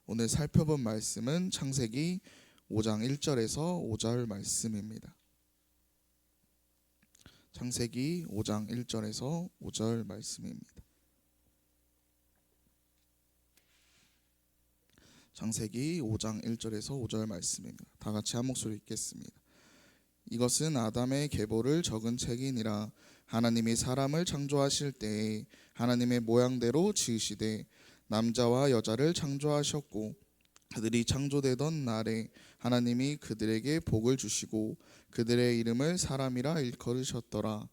오늘 살펴본 말씀은 창세기 5장 1절에서 5절 말씀입니다. 창세기 5장 1절에서 5절 말씀입니다. 창세기 5장 1절에서 5절 말씀입니다. 다 같이 한 목소리 읽겠습니다. 이것은 아담의 계보를 적은 책이니라. 하나님이 사람을 창조하실 때에 하나님의 모양대로 지으시되 남자와 여자를 창조하셨고 그들이 창조되던 날에 하나님이 그들에게 복을 주시고 그들의 이름을 사람이라 일컬으셨더라.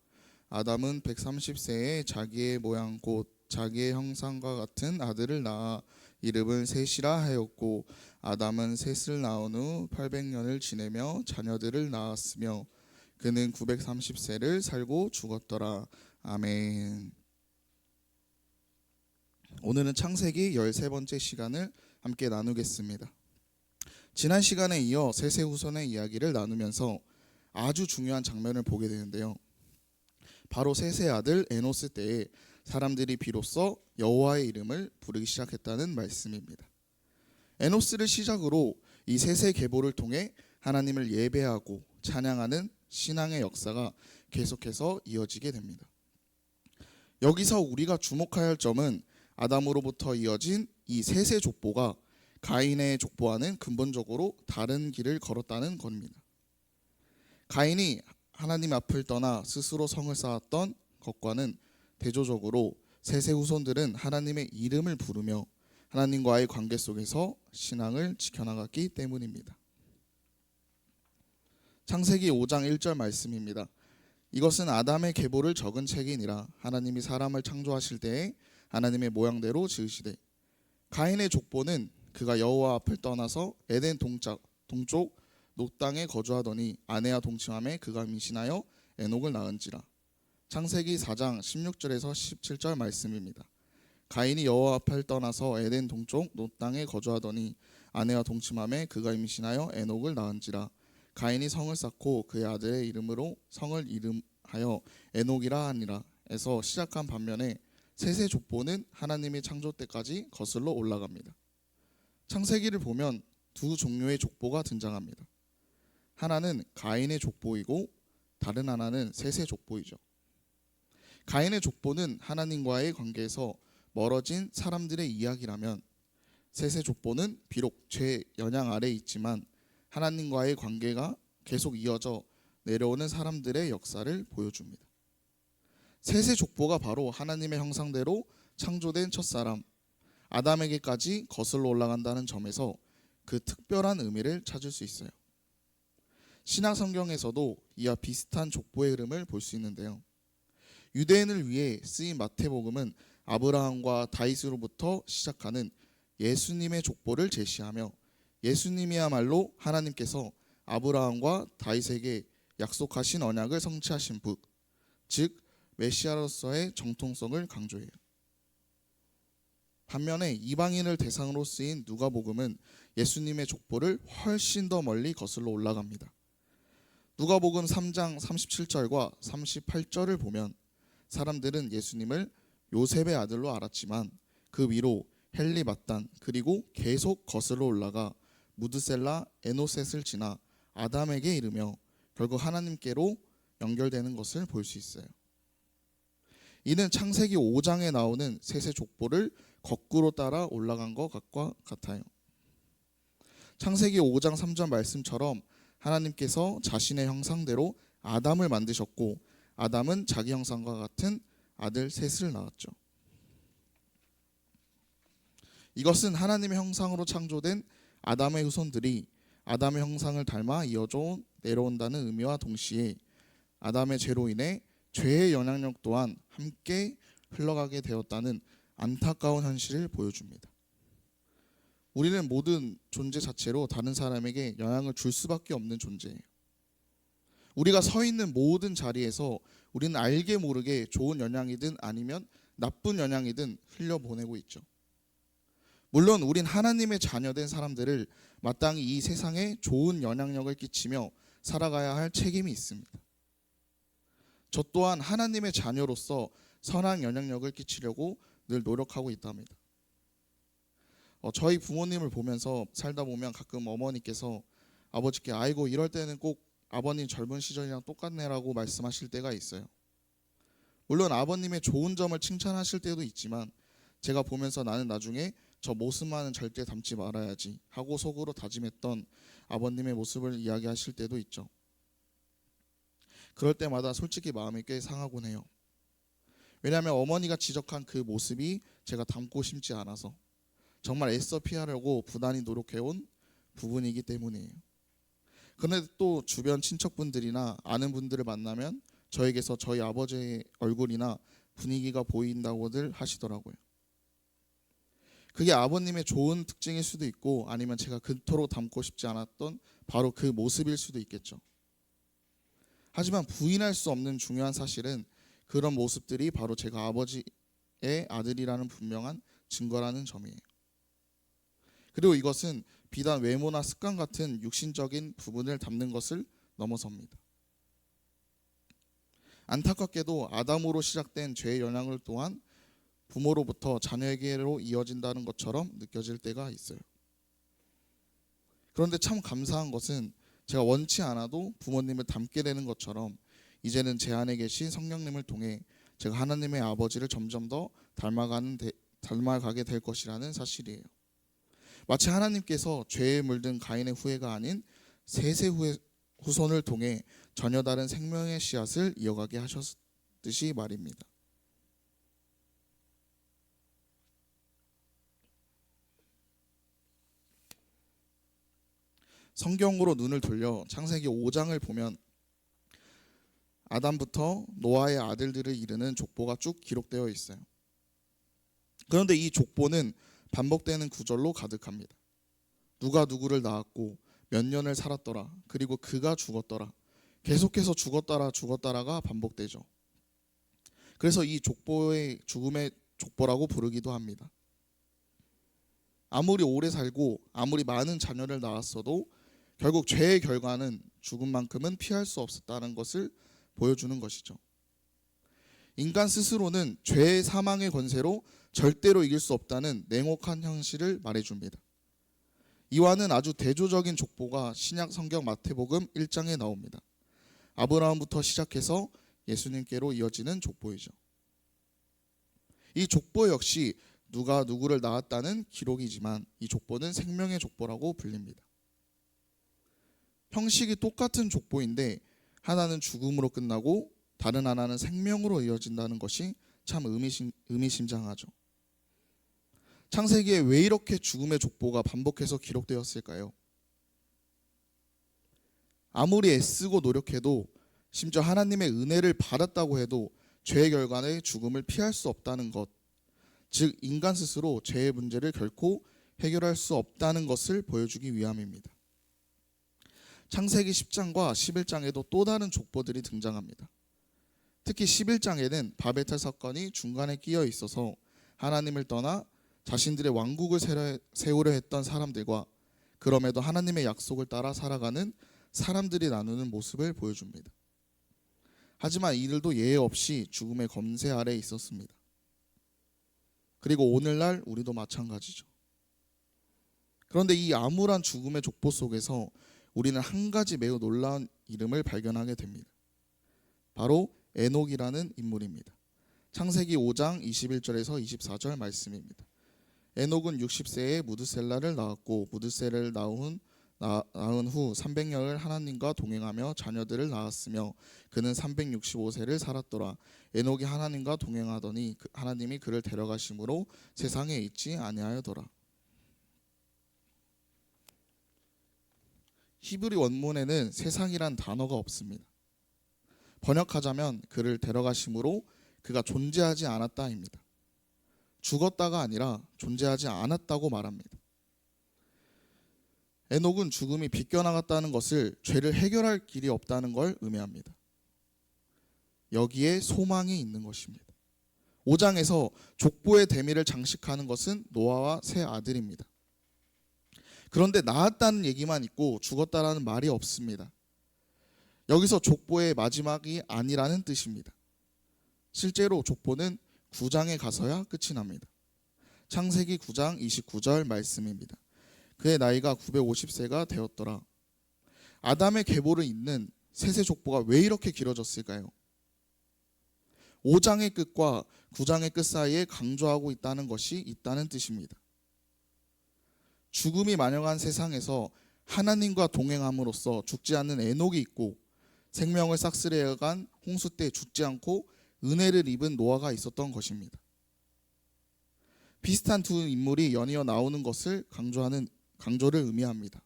아담은 130세에 자기의 모양 곧 자기의 형상과 같은 아들을 낳아 이름을 셋이라 하였고 아담은 셋을 낳은 후 800년을 지내며 자녀들을 낳았으며 그는 930세를 살고 죽었더라. 아멘. 오늘은 창세기 13번째 시간을 함께 나누겠습니다. 지난 시간에 이어 셋의 후손의 이야기를 나누면서 아주 중요한 장면을 보게 되는데요. 바로 셋의 아들 에노스 때에 사람들이 비로소 여호와의 이름을 부르기 시작했다는 말씀입니다. 에노스를 시작으로 이 셋의 계보를 통해 하나님을 예배하고 찬양하는 신앙의 역사가 계속해서 이어지게 됩니다. 여기서 우리가 주목해야 할 점은 아담으로부터 이어진 이 셋의 족보가 가인의 족보와는 근본적으로 다른 길을 걸었다는 겁니다. 가인이 하나님 앞을 떠나 스스로 성을 쌓았던 것과는 대조적으로 셋의 후손들은 하나님의 이름을 부르며 하나님과의 관계 속에서 신앙을 지켜나갔기 때문입니다. 창세기 5장 1절 말씀입니다. 이것은 아담의 계보를 적은 책이니라. 하나님이 사람을 창조하실 때에 하나님의 모양대로 지으시되. 가인의 족보는 그가 여호와 앞을 떠나서 에덴 동쪽 놋 땅에 거주하더니 아내와 동침함에 그가 임신하여 에녹을 낳은지라. 창세기 4장 16절에서 17절 말씀입니다. 가인이 여호와 앞을 떠나서 에덴 동쪽 놋 땅에 거주하더니 아내와 동침함에 그가 임신하여 에녹을 낳은지라. 가인이 성을 쌓고 그의 아들의 이름으로 성을 이름하여 에녹이라 하니라. 에서 시작한 반면에 셋의 족보는 하나님의 창조 때까지 거슬러 올라갑니다. 창세기를 보면 두 종류의 족보가 등장합니다. 하나는 가인의 족보이고 다른 하나는 셋의 족보이죠. 가인의 족보는 하나님과의 관계에서 멀어진 사람들의 이야기라면 셋의 족보는 비록 죄 영향 아래에 있지만 하나님과의 관계가 계속 이어져 내려오는 사람들의 역사를 보여줍니다. 셋의 족보가 바로 하나님의 형상대로 창조된 첫사람 아담에게까지 거슬러 올라간다는 점에서 그 특별한 의미를 찾을 수 있어요. 신약 성경에서도 이와 비슷한 족보의 흐름을 볼 수 있는데요. 유대인을 위해 쓰인 마태복음은 아브라함과 다윗으로부터 시작하는 예수님의 족보를 제시하며 예수님이야말로 하나님께서 아브라함과 다윗에게 약속하신 언약을 성취하신 분, 즉 메시아로서의 정통성을 강조해요. 반면에 이방인을 대상으로 쓰인 누가복음은 예수님의 족보를 훨씬 더 멀리 거슬러 올라갑니다. 누가복음 3장 37절과 38절을 보면 사람들은 예수님을 요셉의 아들로 알았지만 그 위로 헬리 마단 그리고 계속 거슬러 올라가 무드셀라 에노셋을 지나 아담에게 이르며 결국 하나님께로 연결되는 것을 볼 수 있어요. 이는 창세기 5장에 나오는 셋의 족보를 거꾸로 따라 올라간 것과 같아요. 창세기 5장 3절 말씀처럼 하나님께서 자신의 형상대로 아담을 만드셨고 아담은 자기 형상과 같은 아들 셋을 낳았죠. 이것은 하나님의 형상으로 창조된 아담의 후손들이 아담의 형상을 닮아 이어져 내려온다는 의미와 동시에 아담의 죄로 인해 죄의 영향력 또한 함께 흘러가게 되었다는 안타까운 현실을 보여줍니다. 우리는 모든 존재 자체로 다른 사람에게 영향을 줄 수밖에 없는 존재예요. 우리가 서 있는 모든 자리에서 우리는 알게 모르게 좋은 영향이든 아니면 나쁜 영향이든 흘려보내고 있죠. 물론 우린 하나님의 자녀된 사람들을 마땅히 이 세상에 좋은 영향력을 끼치며 살아가야 할 책임이 있습니다. 저 또한 하나님의 자녀로서 선한 영향력을 끼치려고 늘 노력하고 있답니다. 저희 부모님을 보면서 살다 보면 가끔 어머니께서 아버지께 아이고 이럴 때는 꼭 아버님 젊은 시절이랑 똑같네라고 말씀하실 때가 있어요. 물론 아버님의 좋은 점을 칭찬하실 때도 있지만 제가 보면서 나는 나중에 저 모습만은 절대 닮지 말아야지 하고 속으로 다짐했던 아버님의 모습을 이야기하실 때도 있죠. 그럴 때마다 솔직히 마음이 꽤 상하곤 해요. 왜냐하면 어머니가 지적한 그 모습이 제가 닮고 싶지 않아서 정말 애써 피하려고 부단히 노력해온 부분이기 때문이에요. 그런데 또 주변 친척분들이나 아는 분들을 만나면 저에게서 저희 아버지의 얼굴이나 분위기가 보인다고들 하시더라고요. 그게 아버님의 좋은 특징일 수도 있고 아니면 제가 그토록 닮고 싶지 않았던 바로 그 모습일 수도 있겠죠. 하지만 부인할 수 없는 중요한 사실은 그런 모습들이 바로 제가 아버지의 아들이라는 분명한 증거라는 점이에요. 그리고 이것은 비단 외모나 습관 같은 육신적인 부분을 담는 것을 넘어섭니다. 안타깝게도 아담으로 시작된 죄의 영향을 또한 부모로부터 자녀에게로 이어진다는 것처럼 느껴질 때가 있어요. 그런데 참 감사한 것은 제가 원치 않아도 부모님을 닮게 되는 것처럼 이제는 제 안에 계신 성령님을 통해 제가 하나님의 아버지를 점점 더 닮아가게 될 것이라는 사실이에요. 마치 하나님께서 죄에 물든 가인의 후예가 아닌 셋의 후손을 통해 전혀 다른 생명의 씨앗을 이어가게 하셨듯이 말입니다. 성경으로 눈을 돌려 창세기 5장을 보면 아담부터 노아의 아들들을 이르는 족보가 쭉 기록되어 있어요. 그런데 이 족보는 반복되는 구절로 가득합니다. 누가 누구를 낳았고 몇 년을 살았더라. 그리고 그가 죽었더라. 계속해서 죽었다라가 반복되죠. 그래서 이 족보의 죽음의 족보라고 부르기도 합니다. 아무리 오래 살고 아무리 많은 자녀를 낳았어도 결국 죄의 결과는 죽음만큼은 피할 수 없었다는 것을 보여주는 것이죠. 인간 스스로는 죄의 사망의 권세로 절대로 이길 수 없다는 냉혹한 현실을 말해줍니다. 이와는 아주 대조적인 족보가 신약 성경 마태복음 1장에 나옵니다. 아브라함부터 시작해서 예수님께로 이어지는 족보이죠. 이 족보 역시 누가 누구를 낳았다는 기록이지만 이 족보는 생명의 족보라고 불립니다. 형식이 똑같은 족보인데 하나는 죽음으로 끝나고 다른 하나는 생명으로 이어진다는 것이 참 의미심장하죠. 창세기에 왜 이렇게 죽음의 족보가 반복해서 기록되었을까요? 아무리 애쓰고 노력해도 심지어 하나님의 은혜를 받았다고 해도 죄의 결과는 죽음을 피할 수 없다는 것, 즉 인간 스스로 죄의 문제를 결코 해결할 수 없다는 것을 보여주기 위함입니다. 창세기 10장과 11장에도 또 다른 족보들이 등장합니다. 특히 11장에는 바벨탑 사건이 중간에 끼어 있어서 하나님을 떠나 자신들의 왕국을 세우려 했던 사람들과 그럼에도 하나님의 약속을 따라 살아가는 사람들이 나누는 모습을 보여줍니다. 하지만 이들도 예외 없이 죽음의 검세 아래에 있었습니다. 그리고 오늘날 우리도 마찬가지죠. 그런데 이 암울한 죽음의 족보 속에서 우리는 한 가지 매우 놀라운 이름을 발견하게 됩니다. 바로 에녹이라는 인물입니다. 창세기 5장 21절에서 24절 말씀입니다. 에녹은 60세에 무드셀라를 낳았고 무드셀라를 낳은 후 300년을 하나님과 동행하며 자녀들을 낳았으며 그는 365세를 살았더라. 에녹이 하나님과 동행하더니 하나님이 그를 데려가심으로 세상에 있지 아니하여더라. 히브리 원문에는 세상이란 단어가 없습니다. 번역하자면 그를 데려가심으로 그가 존재하지 않았다입니다. 죽었다가 아니라 존재하지 않았다고 말합니다. 에녹은 죽음이 비껴나갔다는 것을 죄를 해결할 길이 없다는 걸 의미합니다. 여기에 소망이 있는 것입니다. 5장에서 족보의 대미를 장식하는 것은 노아와 세 아들입니다. 그런데 낳았다는 얘기만 있고 죽었다라는 말이 없습니다. 여기서 족보의 마지막이 아니라는 뜻입니다. 실제로 족보는 9장에 가서야 끝이 납니다. 창세기 9장 29절 말씀입니다. 그의 나이가 950세가 되었더라. 아담의 계보를 잇는 셋의 족보가 왜 이렇게 길어졌을까요? 5장의 끝과 9장의 끝 사이에 강조하고 있다는 것이 있다는 뜻입니다. 죽음이 만영한 세상에서 하나님과 동행함으로써 죽지 않는 에녹이 있고 생명을 싹쓸이해간 홍수 때 죽지 않고 은혜를 입은 노아가 있었던 것입니다. 비슷한 두 인물이 연이어 나오는 것을 강조를 의미합니다.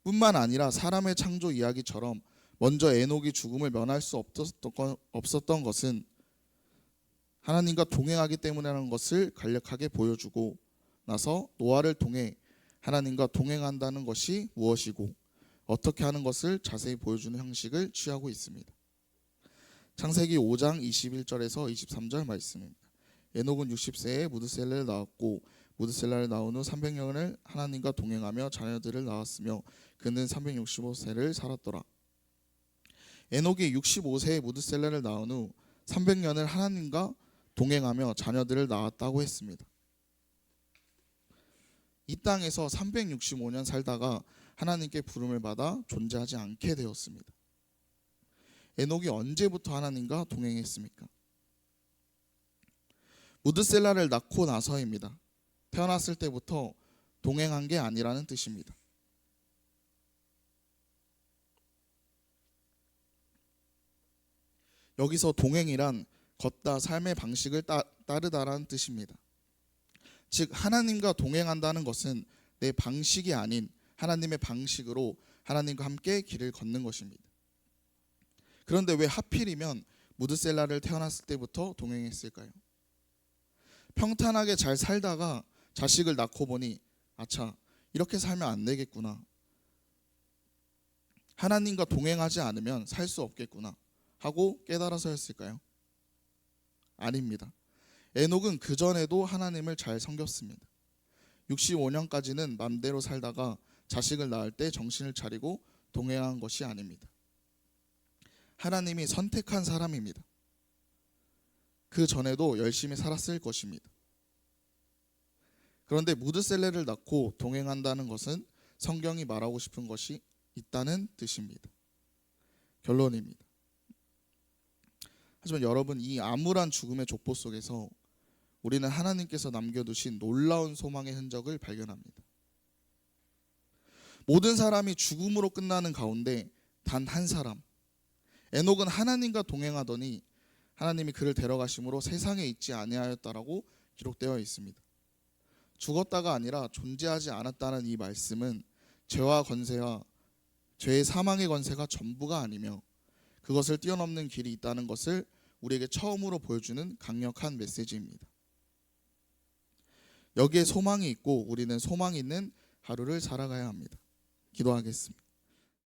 뿐만 아니라 사람의 창조 이야기처럼 먼저 에녹이 죽음을 면할 수 없었던 것은 하나님과 동행하기 때문이라는 것을 간략하게 보여주고 나서 노아를 통해 하나님과 동행한다는 것이 무엇이고 어떻게 하는 것을 자세히 보여주는 형식을 취하고 있습니다. 창세기 5장 21절에서 23절 말씀입니다. 에녹은 60세에 무드셀라를 낳았고 무드셀라를 낳은 후 300년을 하나님과 동행하며 자녀들을 낳았으며 그는 365세를 살았더라. 에녹이 65세에 무드셀라를 낳은 후 300년을 하나님과 동행하며 자녀들을 낳았다고 했습니다. 이 땅에서 365년 살다가 하나님께 부름을 받아 존재하지 않게 되었습니다. 에녹이 언제부터 하나님과 동행했습니까? 무드셀라를 낳고 나서입니다. 태어났을 때부터 동행한 게 아니라는 뜻입니다. 여기서 동행이란 걷다 삶의 방식을 따르다라는 뜻입니다. 즉 하나님과 동행한다는 것은 내 방식이 아닌 하나님의 방식으로 하나님과 함께 길을 걷는 것입니다. 그런데 왜 하필이면 무드셀라를 태어났을 때부터 동행했을까요? 평탄하게 잘 살다가 자식을 낳고 보니 아차 이렇게 살면 안 되겠구나. 하나님과 동행하지 않으면 살 수 없겠구나 하고 깨달아서였을까요? 아닙니다. 에녹은 그전에도 하나님을 잘 섬겼습니다. 65년까지는 맘대로 살다가 자식을 낳을 때 정신을 차리고 동행한 것이 아닙니다. 하나님이 선택한 사람입니다. 그 전에도 열심히 살았을 것입니다. 그런데 무드셀라를 낳고 동행한다는 것은 성경이 말하고 싶은 것이 있다는 뜻입니다. 결론입니다. 하지만 여러분, 이 암울한 죽음의 족보 속에서 우리는 하나님께서 남겨두신 놀라운 소망의 흔적을 발견합니다. 모든 사람이 죽음으로 끝나는 가운데 단 한 사람, 에녹은 하나님과 동행하더니 하나님이 그를 데려가심으로 세상에 있지 아니하였다라고 기록되어 있습니다. 죽었다가 아니라 존재하지 않았다는 이 말씀은 죄와 권세와 죄의 사망의 권세가 전부가 아니며 그것을 뛰어넘는 길이 있다는 것을 우리에게 처음으로 보여주는 강력한 메시지입니다. 여기에 소망이 있고 우리는 소망이 있는 하루를 살아가야 합니다. 기도하겠습니다.